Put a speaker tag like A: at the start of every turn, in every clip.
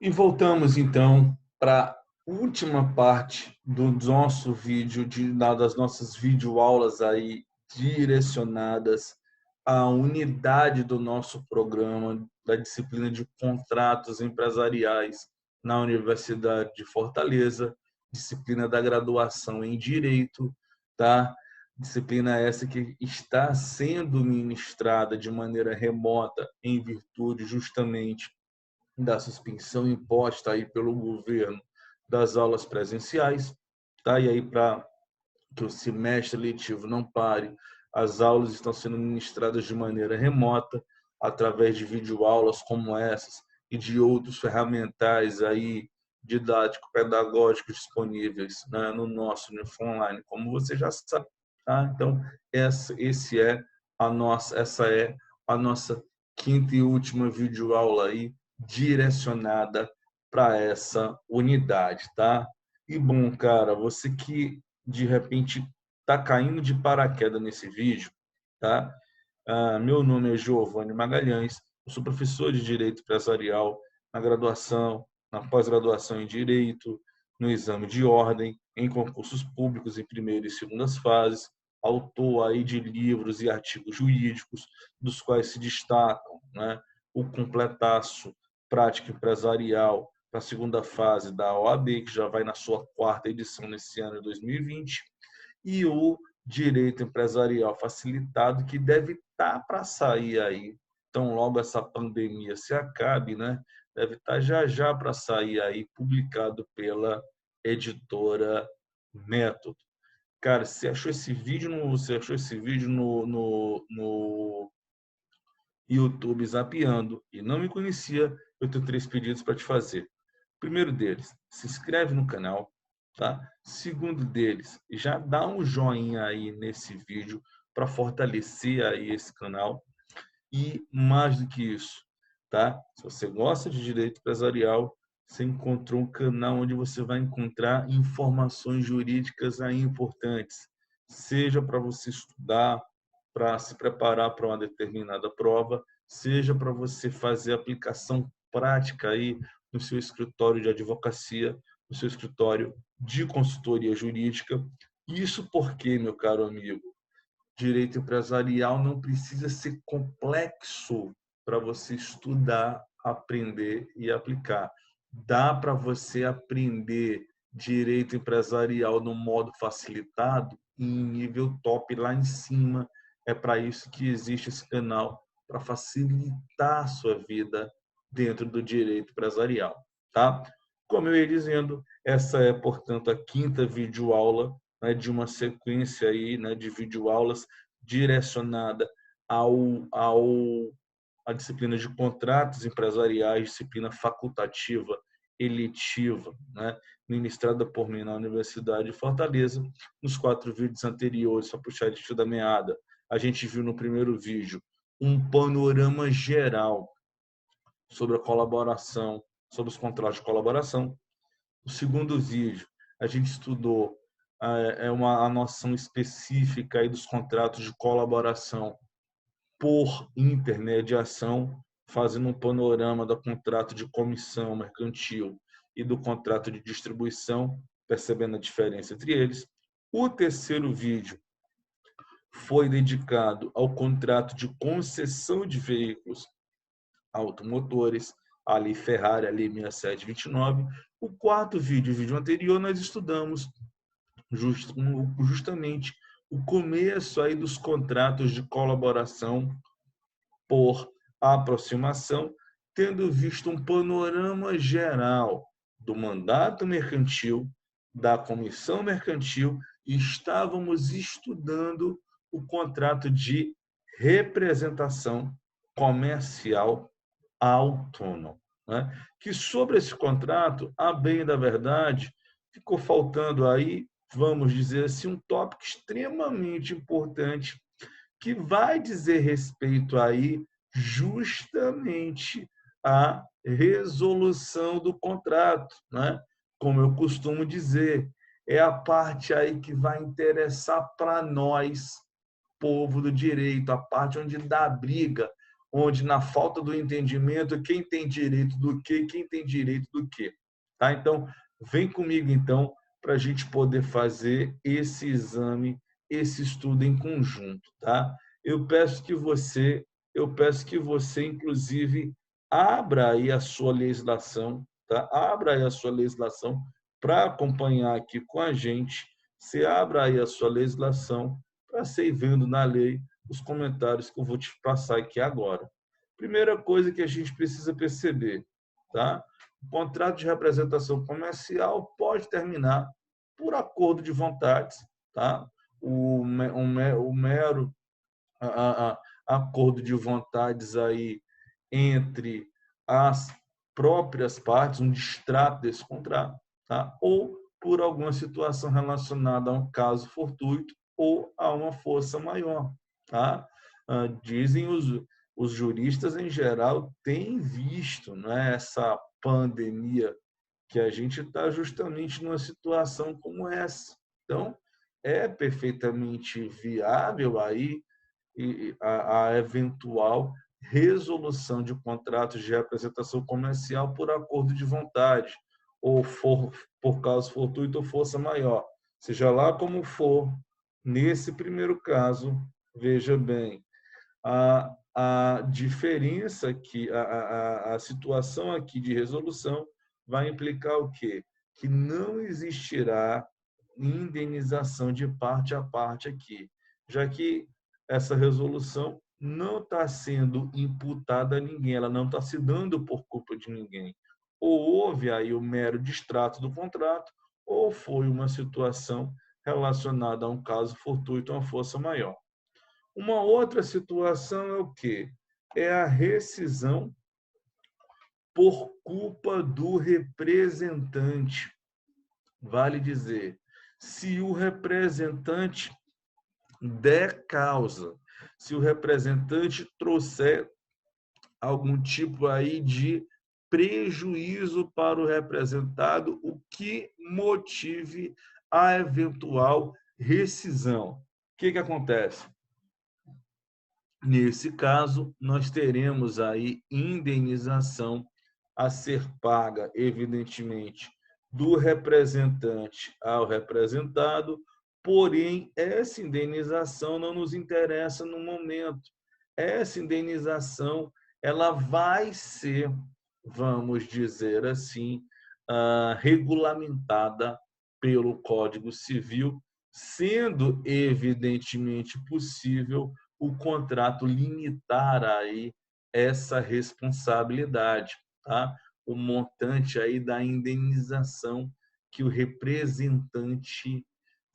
A: E voltamos então para a última parte do nosso vídeo, das nossas videoaulas aí direcionadas à unidade do nosso programa da disciplina de contratos empresariais na Universidade de Fortaleza, disciplina da graduação em Direito, tá? Disciplina essa que está sendo ministrada de maneira remota em virtude justamente da suspensão imposta aí pelo governo das aulas presenciais, tá? E aí, para que o semestre letivo não pare, as aulas estão sendo ministradas de maneira remota, através de videoaulas como essas e de outros ferramentais aí didático-pedagógicos disponíveis, né, no nosso Unifom Online, como você já sabe, tá? Então, essa é a nossa quinta e última videoaula aí direcionada para essa unidade, tá? E bom, cara, você que de repente está caindo de paraquedas nesse vídeo, tá? Meu nome é Giovanni Magalhães, eu sou professor de Direito Empresarial na graduação, na pós-graduação em Direito, no exame de ordem, em concursos públicos em primeira e segundas fases, autor aí de livros e artigos jurídicos, dos quais se destacam, né, o Completaço, Prática Empresarial, para a segunda fase da OAB, que já vai na sua quarta edição nesse ano de 2020, e o Direito Empresarial Facilitado, que deve estar para sair aí, então logo essa pandemia se acabe, né? Deve estar já para sair aí, publicado pela editora Método. Cara, você achou esse vídeo no YouTube zapeando e não me conhecia, eu tenho 3 pedidos para te fazer. Primeiro deles, se inscreve no canal, tá? Segundo deles, já dá um joinha aí nesse vídeo para fortalecer aí esse canal. E mais do que isso, tá? Se você gosta de direito empresarial, você encontrou um canal onde você vai encontrar informações jurídicas aí importantes, seja para você estudar, para se preparar para uma determinada prova, seja para você fazer aplicação prática aí no seu escritório de advocacia, no seu escritório de consultoria jurídica. Isso porque, meu caro amigo, direito empresarial não precisa ser complexo para você estudar, aprender e aplicar. Dá para você aprender direito empresarial no modo facilitado em nível top lá em cima. É para isso que existe esse canal, para facilitar a sua vida dentro do direito empresarial, tá? Como eu ia dizendo, essa é, portanto, a quinta videoaula, né, de uma sequência aí, né, de videoaulas direcionada à disciplina de contratos empresariais, disciplina facultativa, eletiva, né, ministrada por mim na Universidade de Fortaleza. Nos 4 vídeos anteriores, só puxar de fio da meada, a gente viu no primeiro vídeo um panorama geral sobre a colaboração, sobre os contratos de colaboração. No segundo vídeo, a gente estudou a noção específica aí dos contratos de colaboração por intermediação, fazendo um panorama do contrato de comissão mercantil e do contrato de distribuição, percebendo a diferença entre eles. O terceiro vídeo foi dedicado ao contrato de concessão de veículos automotores, a Lei Ferrari, a Lei 6729. O quarto vídeo, o vídeo anterior, nós estudamos justamente o começo aí dos contratos de colaboração por aproximação, tendo visto um panorama geral do mandato mercantil, da comissão mercantil, e estávamos estudando o contrato de representação comercial autônomo, né? Que sobre esse contrato, a bem da verdade, ficou faltando aí, vamos dizer assim, um tópico extremamente importante que vai dizer respeito aí justamente à resolução do contrato, né? Como eu costumo dizer, é a parte aí que vai interessar para nós, povo do direito, a parte onde dá briga, onde na falta do entendimento, quem tem direito do quê, quem tem direito do quê. Tá? Então, vem comigo, então, para a gente poder fazer esse exame, esse estudo em conjunto. Tá? Eu peço que você, inclusive, abra aí a sua legislação, tá? Abra aí a sua legislação para acompanhar aqui com a gente. Você abra aí a sua legislação para você ir vendo na lei os comentários que eu vou te passar aqui agora. Primeira coisa que a gente precisa perceber, tá? O contrato de representação comercial pode terminar por acordo de vontades, tá? O mero acordo de vontades aí entre as próprias partes, um distrato desse contrato, tá? Ou por alguma situação relacionada a um caso fortuito ou a uma força maior. Tá? Dizem os juristas, em geral, têm visto, né, essa pandemia que a gente está justamente numa situação como essa. Então, é perfeitamente viável aí a eventual resolução de contratos de representação comercial por acordo de vontade, ou por causa fortuito ou força maior. Seja lá como for, nesse primeiro caso, veja bem, a diferença aqui, a situação aqui de resolução vai implicar o quê? Que não existirá indenização de parte a parte aqui, já que essa resolução não está sendo imputada a ninguém, ela não está se dando por culpa de ninguém. Ou houve aí o mero distrato do contrato, ou foi uma situação relacionada a um caso fortuito, uma força maior. Uma outra situação é o quê? É a rescisão por culpa do representante. Vale dizer, se o representante der causa, se o representante trouxer algum tipo aí de prejuízo para o representado, o que motive a eventual rescisão. O que acontece? Nesse caso, nós teremos aí indenização a ser paga, evidentemente, do representante ao representado, porém, essa indenização não nos interessa no momento. Essa indenização ela vai ser, vamos dizer assim, regulamentada pelo Código Civil, sendo evidentemente possível o contrato limitar aí essa responsabilidade, tá? O montante aí da indenização que o representante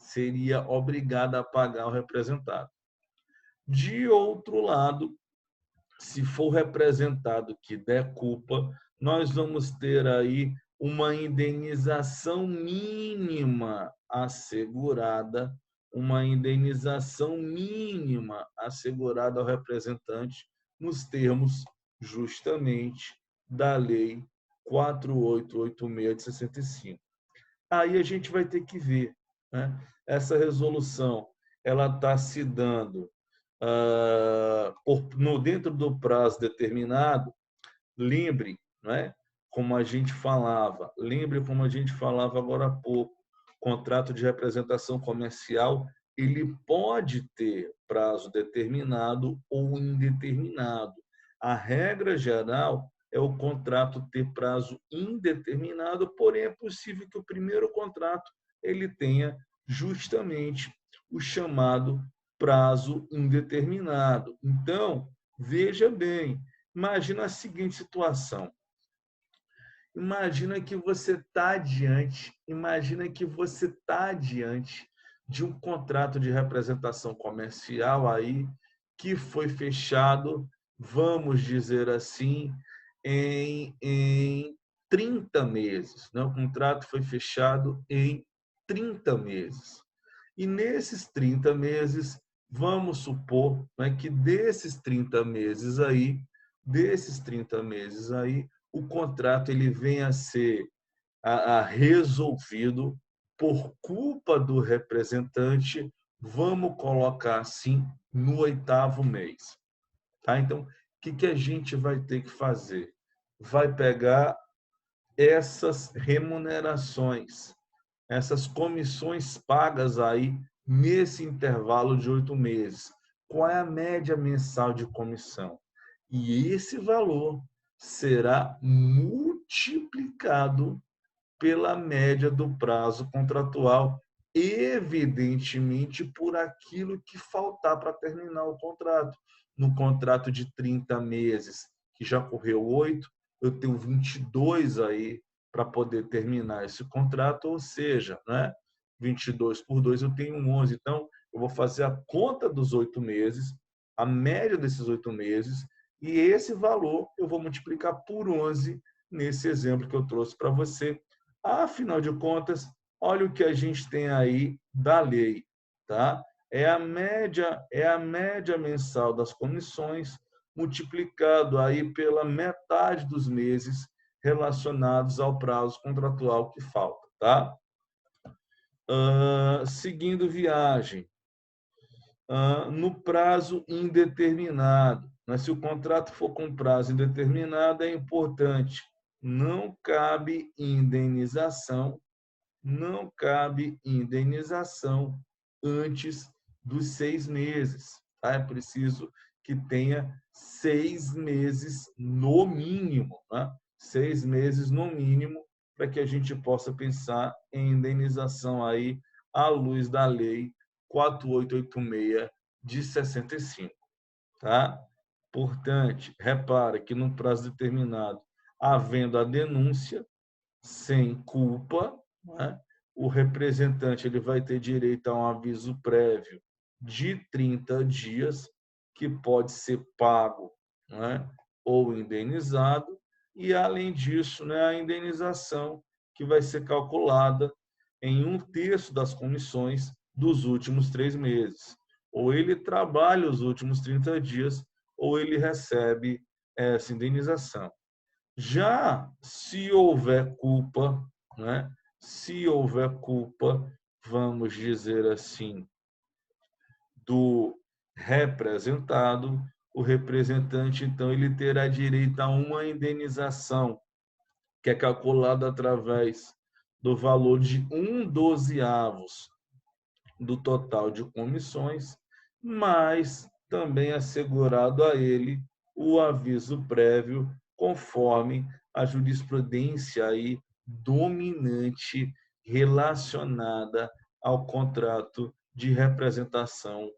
A: seria obrigado a pagar ao representado. De outro lado, se for representado que der culpa, nós vamos ter aí uma indenização mínima assegurada, uma indenização mínima assegurada ao representante nos termos justamente da Lei 4886 de 65. Aí a gente vai ter que ver, né? Essa resolução ela está se dando dentro do prazo determinado. Lembre, né? Como a gente falava, lembre como a gente falava agora há pouco, contrato de representação comercial ele pode ter prazo determinado ou indeterminado. A regra geral é o contrato ter prazo indeterminado, porém é possível que o primeiro contrato ele tenha justamente o chamado prazo indeterminado. Então, veja bem, imagina a seguinte situação. Imagina que você está diante de um contrato de representação comercial aí que foi fechado, vamos dizer assim, em 30 meses. Né? O contrato foi fechado em 30 meses. E nesses 30 meses, vamos supor, né, que desses 30 meses aí, o contrato ele venha a ser resolvido por culpa do representante, vamos colocar assim, no 8º mês. Tá? Então, o que a gente vai ter que fazer? Vai pegar essas remunerações, essas comissões pagas aí nesse intervalo de 8 meses. Qual é a média mensal de comissão? E esse valor será multiplicado pela média do prazo contratual, evidentemente por aquilo que faltar para terminar o contrato. No contrato de 30 meses, que já correu 8, eu tenho 22 aí para poder terminar esse contrato, ou seja, né, 22 por 2 eu tenho 11. Então, eu vou fazer a conta dos 8 meses, a média desses 8 meses, e esse valor eu vou multiplicar por 11 nesse exemplo que eu trouxe para você. Afinal de contas, olha o que a gente tem aí da lei, tá? É a média mensal das comissões multiplicado aí pela metade dos meses relacionados ao prazo contratual que falta, tá? Seguindo viagem, no prazo indeterminado. Mas se o contrato for com prazo indeterminado, é importante, não cabe indenização antes dos 6 meses. Tá? É preciso que tenha 6 meses no mínimo, né? 6 meses no mínimo, para que a gente possa pensar em indenização aí à luz da lei 4886 de 65. Tá? Portanto, repara que no prazo determinado, havendo a denúncia, sem culpa, né, o representante ele vai ter direito a um aviso prévio de 30 dias, que pode ser pago, né, ou indenizado, e, além disso, né, a indenização, que vai ser calculada em 1/3 das comissões dos últimos 3 meses. Ou ele trabalha os últimos 30 dias, ou ele recebe essa indenização. Já se houver culpa, né? Se houver culpa, vamos dizer assim, do representado, o representante, então, ele terá direito a uma indenização, que é calculada através do valor de 1/12 do total de comissões, mas também assegurado a ele o aviso prévio, conforme a jurisprudência aí dominante relacionada ao contrato de representação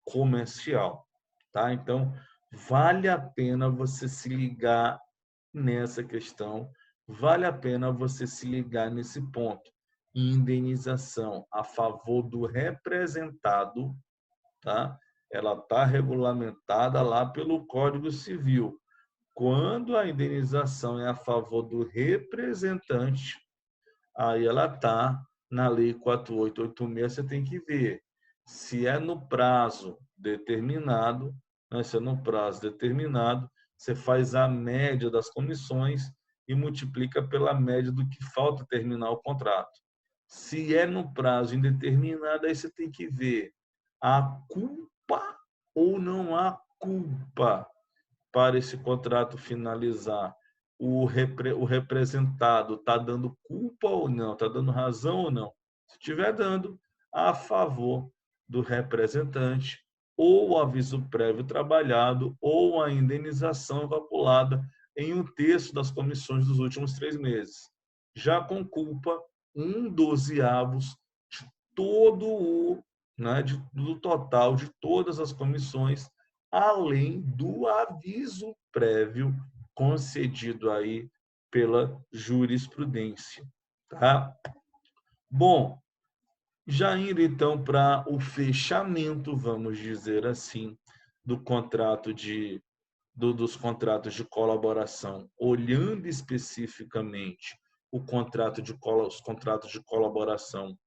A: comercial, tá? Então, vale a pena você se ligar nessa questão, vale a pena você se ligar nesse ponto. Indenização a favor do representado, tá? Ela está regulamentada lá pelo Código Civil. Quando a indenização é a favor do representante, aí ela está na Lei 4886, você tem que ver se é no prazo determinado, né? Se é no prazo determinado, você faz a média das comissões e multiplica pela média do que falta terminar o contrato. Se é no prazo indeterminado, aí você tem que ver há culpa ou não há culpa para esse contrato finalizar. O representado está dando culpa ou não, está dando razão ou não. Se estiver dando, a favor do representante, ou o aviso prévio trabalhado, ou a indenização calculada em 1/3 das comissões dos últimos 3 meses. Já com culpa, 1/12 de todo o, né, do total de todas as comissões, além do aviso prévio concedido aí pela jurisprudência, tá? Bom, já indo então para o fechamento, vamos dizer assim, do contrato dos contratos de colaboração, olhando especificamente os contratos de colaboração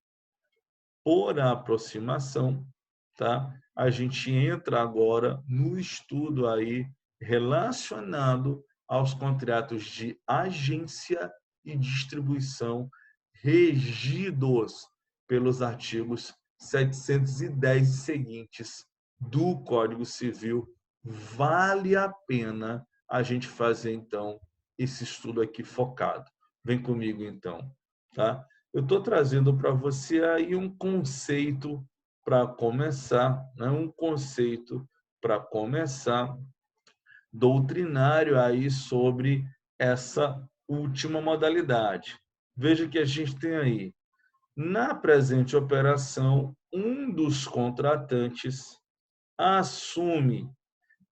A: por aproximação, tá? A gente entra agora no estudo aí relacionado aos contratos de agência e distribuição regidos pelos artigos 710 e seguintes do Código Civil vale a pena a gente fazer, então, esse estudo aqui focado. Vem comigo, então, tá? Eu estou trazendo para você aí um conceito para começar, né? Um conceito para começar doutrinário aí sobre essa última modalidade. Veja que a gente tem aí, na presente operação, um dos contratantes assume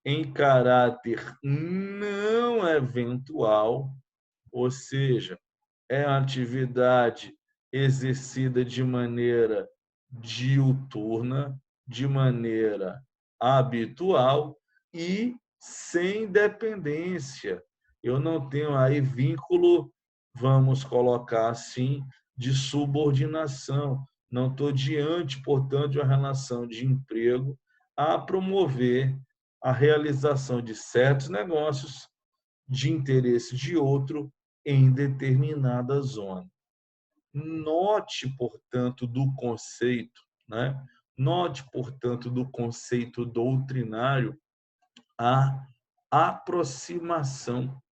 A: em caráter não eventual, ou seja, é uma atividade exercida de maneira diuturna, de maneira habitual e sem dependência. Eu não tenho aí vínculo, vamos colocar assim, de subordinação. Não estou diante, portanto, de uma relação de emprego a promover a realização de certos negócios de interesse de outro em determinada zona. Note, portanto, do conceito, né? Note, portanto, do conceito doutrinário a aproximação,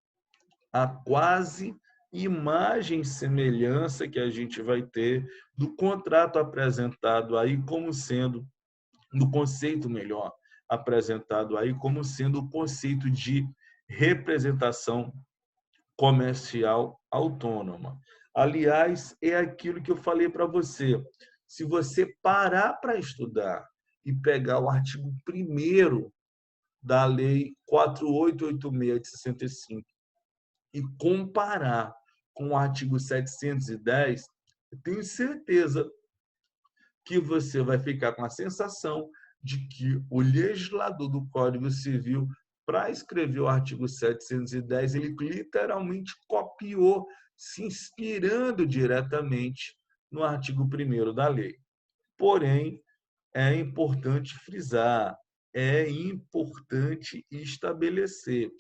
A: a quase imagem e semelhança que a gente vai ter do contrato apresentado aí como sendo, do conceito melhor, apresentado aí como sendo o conceito de representação comercial autônoma. Aliás, é aquilo que eu falei para você. Se você parar para estudar e pegar o artigo 1º da Lei 4886 de 65 e comparar com o artigo 710, eu tenho certeza que você vai ficar com a sensação de que o legislador do Código Civil, para escrever o artigo 710, ele literalmente copiou, se inspirando diretamente no artigo 1º da lei. Porém, é importante frisar, é importante estabelecer.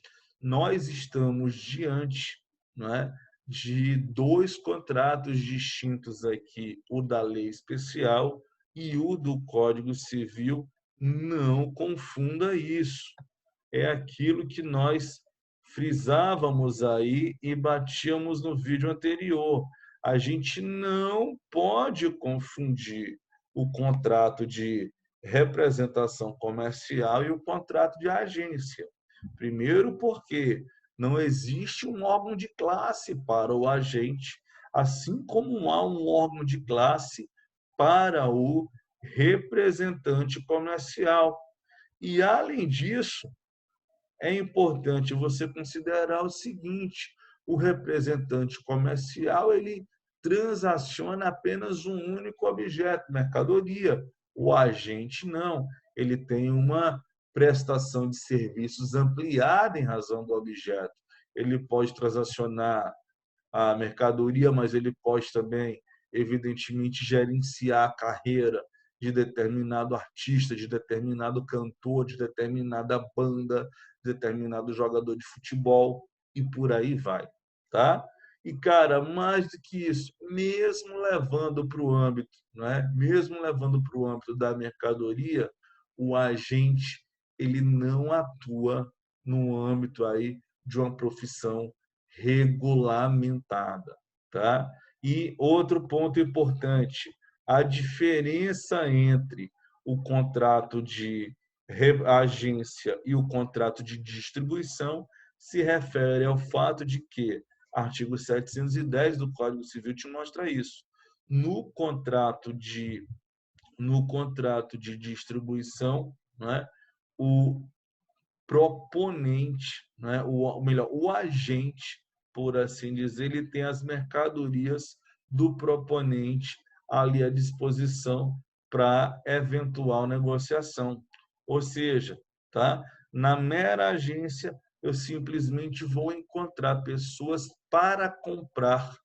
A: Nós estamos diante, não é, de dois contratos distintos aqui, o da lei especial e o do Código Civil. Não confunda isso. É aquilo que nós frisávamos aí e batíamos no vídeo anterior. A gente não pode confundir o contrato de representação comercial e o contrato de agência. Primeiro, porque não existe um órgão de classe para o agente, assim como há um órgão de classe para o representante comercial. E, além disso, é importante você considerar o seguinte: o representante comercial ele transaciona apenas um único objeto, mercadoria. O agente não, ele tem uma prestação de serviços ampliada em razão do objeto. Ele pode transacionar a mercadoria, mas ele pode também, evidentemente, gerenciar a carreira de determinado artista, de determinado cantor, de determinada banda, de determinado jogador de futebol e por aí vai, tá? E, cara, mais do que isso, mesmo levando para o âmbito, não é? Mesmo levando para o âmbito da mercadoria, o agente ele não atua no âmbito aí de uma profissão regulamentada, tá? E outro ponto importante, a diferença entre o contrato de agência e o contrato de distribuição se refere ao fato de que artigo 710 do Código Civil te mostra isso. No contrato de distribuição, né, o proponente, né, melhor, o agente, por assim dizer, ele tem as mercadorias do proponente ali à disposição para eventual negociação. Ou seja, tá? Na mera agência, eu simplesmente vou encontrar pessoas para comprar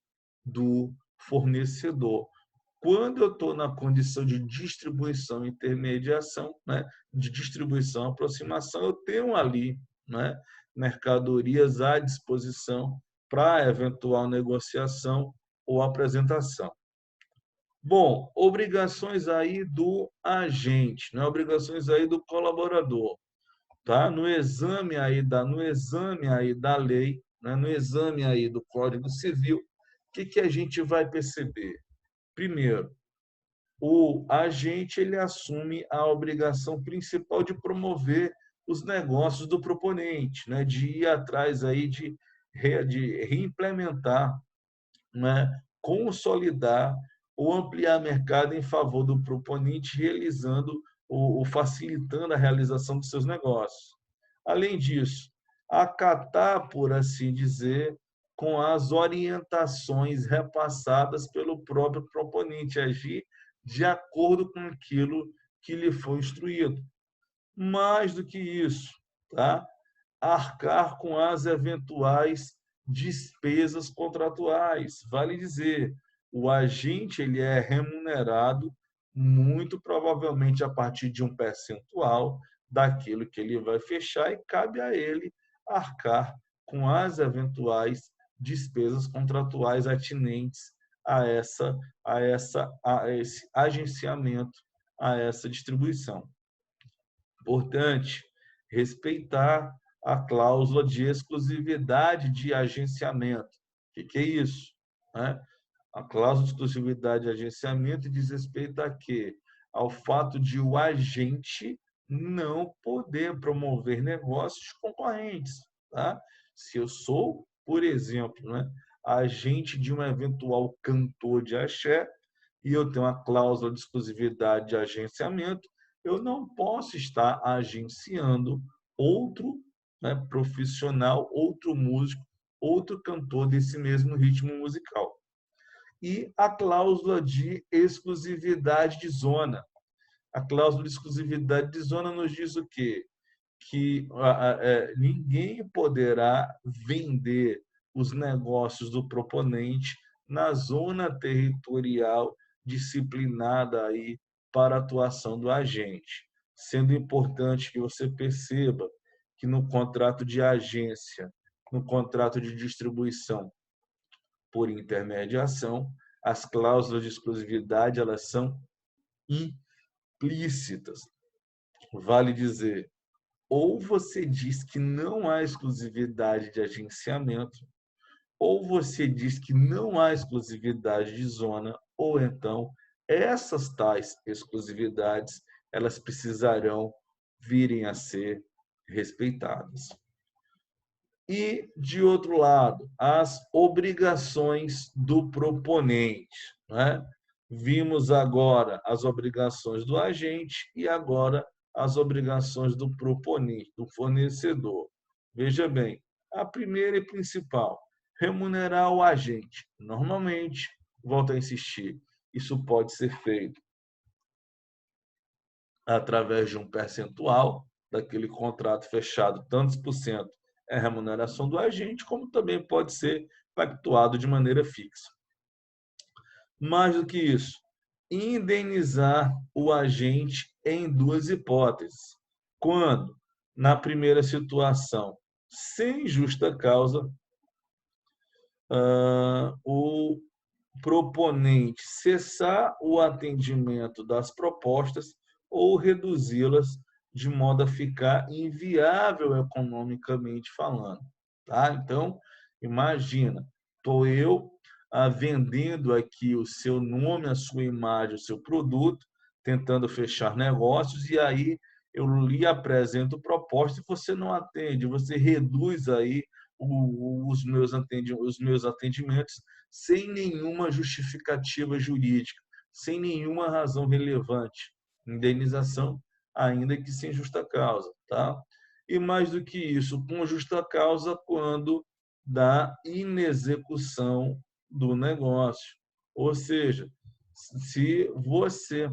A: do fornecedor. Quando eu estou na condição de distribuição e intermediação, né, de distribuição e aproximação, eu tenho ali, né, mercadorias à disposição para eventual negociação ou apresentação. Bom, obrigações aí do agente, né, obrigações aí do colaborador. tá? No exame aí da lei, né? No exame aí do Código Civil, o que que a gente vai perceber? Primeiro, o agente ele assume a obrigação principal de promover os negócios do proponente, né? De ir atrás aí de reimplementar, né? Consolidar ou ampliar mercado em favor do proponente, realizando ou facilitando a realização dos seus negócios. Além disso, acatar, por assim dizer, com as orientações repassadas pelo próprio proponente, agir de acordo com aquilo que lhe foi instruído. Mais do que isso, tá? Arcar com as eventuais despesas contratuais. Vale dizer, o agente ele é remunerado muito provavelmente a partir de um percentual daquilo que ele vai fechar e cabe a ele arcar com as eventuais despesas contratuais atinentes a esse agenciamento, a essa distribuição. Importante respeitar a cláusula de exclusividade de agenciamento. O que é isso? Né? A cláusula de exclusividade de agenciamento diz respeito a quê? Ao fato de o agente não poder promover negócios concorrentes. Tá? Se eu sou, por exemplo, né, agente de um eventual cantor de axé e eu tenho uma cláusula de exclusividade de agenciamento, eu não posso estar agenciando outro, né, profissional, outro músico, outro cantor desse mesmo ritmo musical. E a cláusula de exclusividade de zona. A cláusula de exclusividade de zona nos diz o quê? Que ninguém poderá vender os negócios do proponente na zona territorial disciplinada aí para a atuação do agente. Sendo importante que você perceba que no contrato de agência, no contrato de distribuição por intermediação, as cláusulas de exclusividade elas são implícitas. Vale dizer, ou você diz que não há exclusividade de agenciamento, ou você diz que não há exclusividade de zona, ou então essas tais exclusividades, elas precisarão virem a ser respeitadas. E, de outro lado, as obrigações do proponente, né? Vimos agora as obrigações do agente e agora as obrigações do proponente, do fornecedor. Veja bem, a primeira e principal, remunerar o agente. Normalmente, volto a insistir, isso pode ser feito através de um percentual daquele contrato fechado, tantos por cento é remuneração do agente, como também pode ser pactuado de maneira fixa. Mais do que isso, indenizar o agente em duas hipóteses. Quando, na primeira situação, sem justa causa, o proponente cessar o atendimento das propostas ou reduzi-las de modo a ficar inviável economicamente falando. Tá? Então, imagina, estou eu vendendo aqui o seu nome, a sua imagem, o seu produto, tentando fechar negócios, e aí eu lhe apresento proposta e você não atende, você reduz aí os meus atendimentos sem nenhuma justificativa jurídica, sem nenhuma razão relevante. Indenização, ainda que sem justa causa. Tá? E mais do que isso, com justa causa quando da inexecução do negócio. Ou seja, se você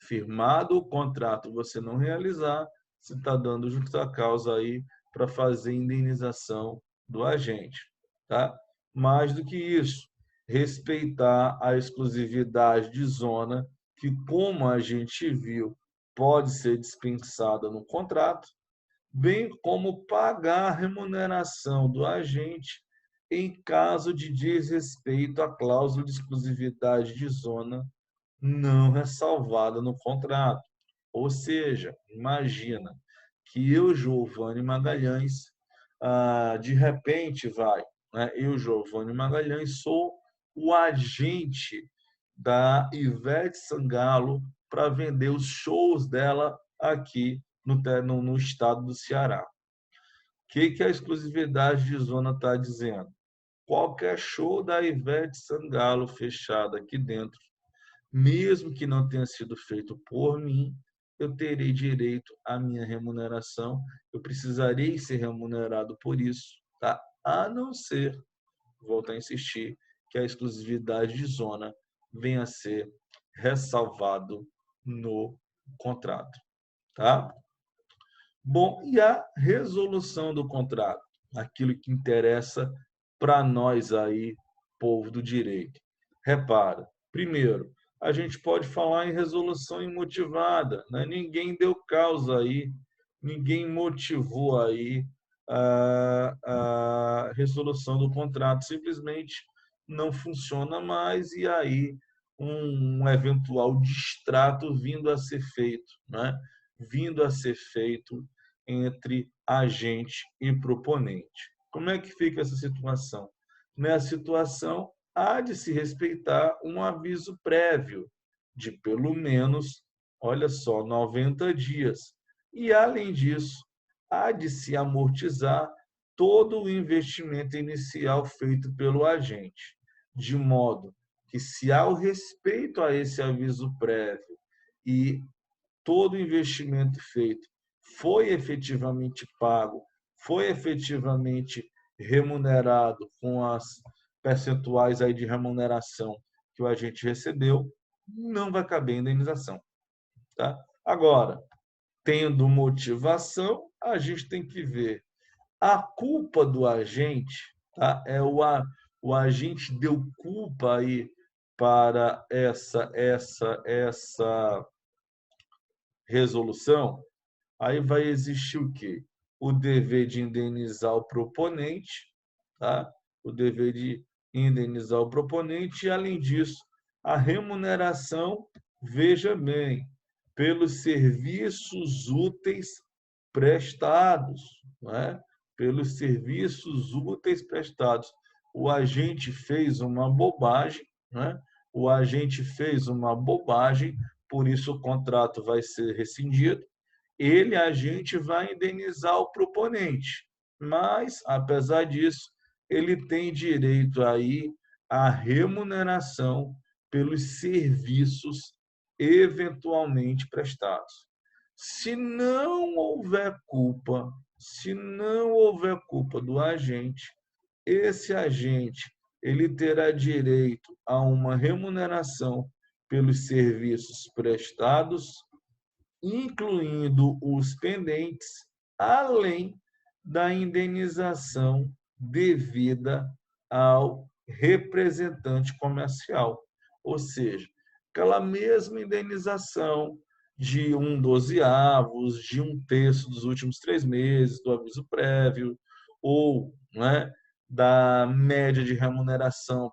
A: firmado o contrato, você não realizar, você está dando justa causa aí para fazer indenização do agente. Tá? Mais do que isso, respeitar a exclusividade de zona, que, como a gente viu, pode ser dispensada no contrato, bem como pagar a remuneração do agente em caso de desrespeito à cláusula de exclusividade de zona não ressalvada no contrato. Ou seja, imagina que eu, Giovanni Magalhães, de repente né, eu, Giovanni Magalhães, sou o agente da Ivete Sangalo para vender os shows dela aqui no estado do Ceará. O que a exclusividade de zona está dizendo? Qualquer show da Ivete Sangalo fechado aqui dentro, mesmo que não tenha sido feito por mim, eu terei direito à minha remuneração, eu precisarei ser remunerado por isso, tá? A não ser, volto a insistir, que a exclusividade de zona venha a ser ressalvado no contrato, tá? Bom, e a resolução do contrato? Aquilo que interessa para nós aí, povo do direito. Repara, primeiro, a gente pode falar em resolução imotivada, né? Ninguém deu causa aí, ninguém motivou aí a resolução do contrato, simplesmente não funciona mais e aí um eventual distrato vindo a ser feito, né? Vindo a ser feito entre agente e proponente. Como é que fica essa situação? Nessa situação, há de se respeitar um aviso prévio de pelo menos, olha só, 90 dias. E, além disso, há de se amortizar todo o investimento inicial feito pelo agente, de modo que, se há o respeito a esse aviso prévio e todo o investimento feito foi efetivamente pago, foi efetivamente remunerado com as percentuais aí de remuneração que o agente recebeu, não vai caber indenização, tá? Agora, tendo motivação, a gente tem que ver a culpa do agente, tá? O agente deu culpa aí para essa resolução. Aí vai existir o quê? O dever de indenizar o proponente, tá? O dever de indenizar o proponente e, além disso, a remuneração, veja bem, pelos serviços úteis prestados, né? Pelos serviços úteis prestados. O agente fez uma bobagem, né? O agente fez uma bobagem, por isso o contrato vai ser rescindido. Ele, agente, vai indenizar o proponente, mas, apesar disso, ele tem direito aí à remuneração pelos serviços eventualmente prestados. Se não houver culpa, se não houver culpa do agente, esse agente ele terá direito a uma remuneração pelos serviços prestados, incluindo os pendentes, além da indenização devida ao representante comercial. Ou seja, aquela mesma indenização de 1/12, de 1/3 dos últimos 3 meses do aviso prévio, ou, né, da média de remuneração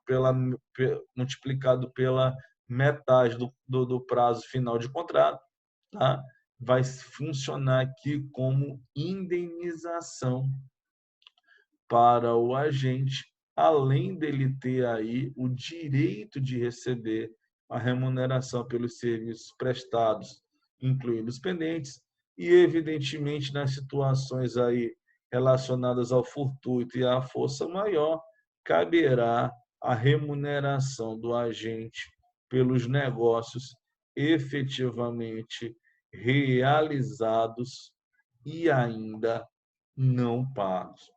A: multiplicado pela metade do prazo final de contrato, tá? Vai funcionar aqui como indenização para o agente, além dele ter aí o direito de receber a remuneração pelos serviços prestados, incluindo os pendentes, e, evidentemente, nas situações aí relacionadas ao fortuito e à força maior, caberá a remuneração do agente pelos negócios efetivamente realizados e ainda não pagos.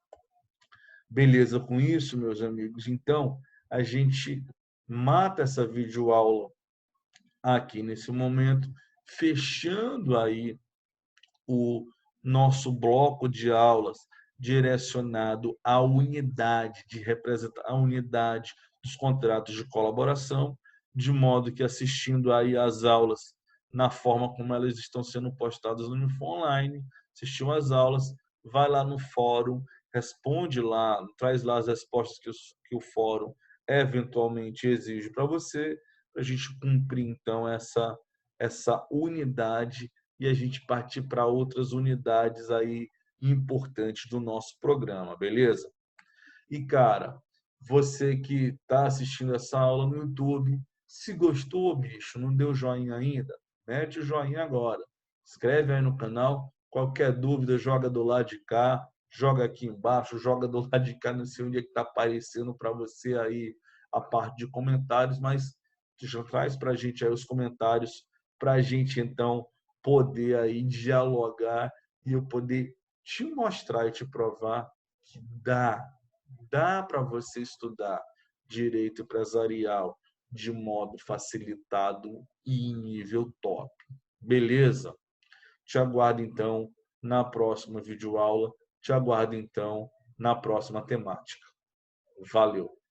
A: Beleza com isso, meus amigos? Então, a gente mata essa videoaula aqui nesse momento, fechando aí o nosso bloco de aulas direcionado à unidade de à unidade dos contratos de colaboração, de modo que, assistindo aí às aulas na forma como elas estão sendo postadas no Info Online, assistiu às aulas, vai lá no fórum, responde lá, traz lá as respostas que o fórum eventualmente exige para você, para a gente cumprir, então, essa unidade e a gente partir para outras unidades aí importantes do nosso programa, beleza? E, cara, você que está assistindo essa aula no YouTube, se gostou, bicho, não deu joinha ainda? Mete o joinha agora. Inscreve aí no canal. Qualquer dúvida, joga do lado de cá, joga aqui embaixo, joga do lado de cá, não sei onde é que está aparecendo para você aí a parte de comentários, mas já traz para a gente aí os comentários, para a gente então poder aí dialogar e eu poder te mostrar e te provar que dá para você estudar direito empresarial de modo facilitado e em nível top. Beleza? Te aguardo então na próxima videoaula, te aguardo então na próxima temática. Valeu!